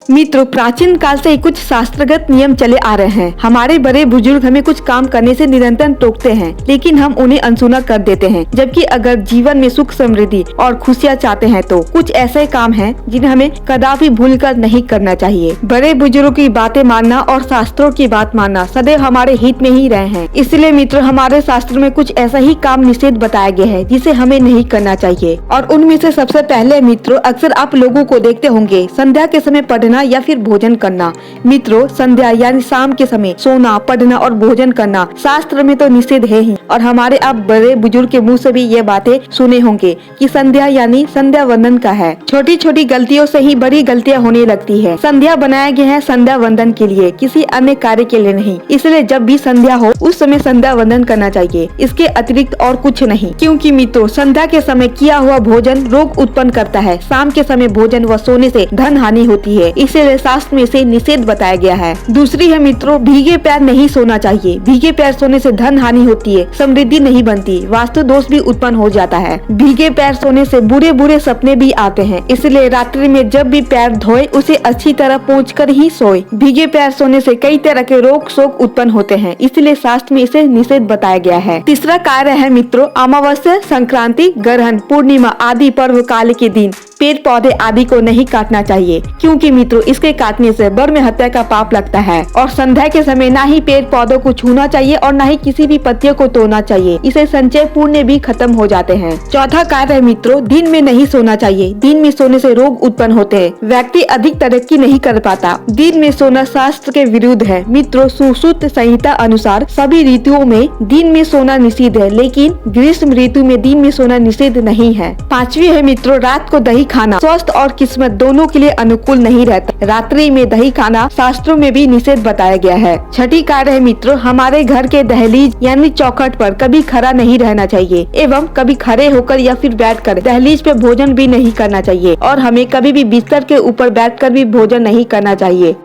मित्रों, प्राचीन काल से ही कुछ शास्त्रगत नियम चले आ रहे हैं। हमारे बड़े बुजुर्ग हमें कुछ काम करने से निरंतर टोकते हैं, लेकिन हम उन्हें अनसुना कर देते हैं। जबकि अगर जीवन में सुख समृद्धि और खुशियाँ चाहते हैं तो कुछ ऐसे काम हैं जिन्हें हमें कदापि भूलकर नहीं करना चाहिए। बड़े बुजुर्गों की बातें मानना और शास्त्रों की बात मानना सदैव हमारे हित में ही रहे हैं। इसलिए मित्रों, हमारे शास्त्र में कुछ ऐसा ही काम निषेध बताया गया है जिसे हमें नहीं करना चाहिए। और उनमें से सबसे पहले मित्रों, अक्सर आप लोगों को देखते होंगे संध्या के समय पढ़ना या फिर भोजन करना। मित्रों, संध्या यानी शाम के समय सोना, पढ़ना और भोजन करना शास्त्र में तो निषेध है ही, और हमारे आप बड़े बुजुर्ग के मुंह से भी ये बातें सुने होंगे कि संध्या यानी संध्या वंदन का है। छोटी छोटी गलतियों से ही बड़ी गलतियां होने लगती है। संध्या बनाया गया है संध्या वंदन के लिए, किसी अन्य कार्य के लिए नहीं। इसलिए जब भी संध्या हो उस समय संध्या वंदन करना चाहिए, इसके अतिरिक्त और कुछ नहीं। क्योंकि मित्रों, संध्या के समय किया हुआ भोजन रोग उत्पन्न करता है। शाम के समय भोजन व सोने से धन हानि होती है, इसलिए शास्त्र में से निषेध बताया गया है। दूसरी है मित्रों, भीगे पैर नहीं सोना चाहिए। भीगे पैर सोने से धन हानि होती है, समृद्धि नहीं बनती, वास्तु दोष भी उत्पन्न हो जाता है। भीगे पैर सोने से बुरे बुरे सपने भी आते हैं, इसलिए रात्रि में जब भी पैर धोए उसे अच्छी तरह पोंछकर ही सोए। भीगे पैर सोने से कई तरह के रोग शोक उत्पन्न होते हैं, इसलिए शास्त्र में इसे निषेध बताया गया है। तीसरा कार्य है मित्रों, अमावस्या, संक्रांति, ग्रहण, पूर्णिमा आदि पर्व काल के दिन पेड़ पौधे आदि को नहीं काटना चाहिए। क्योंकि मित्रों, इसके काटने से ब्रह्म हत्या का पाप लगता है। और संध्या के समय ना ही पेड़ पौधों को छूना चाहिए और ना ही किसी भी पत्तियों को तोड़ना चाहिए, इसे संचय पुण्य भी खत्म हो जाते हैं। चौथा कार्य है मित्रों, दिन में नहीं सोना चाहिए। दिन में सोने से रोग उत्पन्न होते हैं, व्यक्ति अधिक तरक्की नहीं कर पाता। दिन में सोना शास्त्र के विरुद्ध है। मित्रों, सुश्रुत संहिता अनुसार सभी ऋतुओं में दिन में सोना निषिद्ध है, लेकिन ग्रीष्म ऋतु में दिन में सोना निषिद्ध नहीं है। पांचवी है मित्रों, रात को दही खाना स्वास्थ्य और किस्मत दोनों के लिए अनुकूल नहीं रहता। रात्रि में दही खाना शास्त्रों में भी निषेध बताया गया है। छठी कार्य है मित्रों, हमारे घर के दहलीज यानी चौखट पर कभी खड़ा नहीं रहना चाहिए एवं कभी खड़े होकर या फिर बैठकर दहलीज पे भोजन भी नहीं करना चाहिए, और हमें कभी भी बिस्तर के ऊपर बैठकर भी भोजन नहीं करना चाहिए।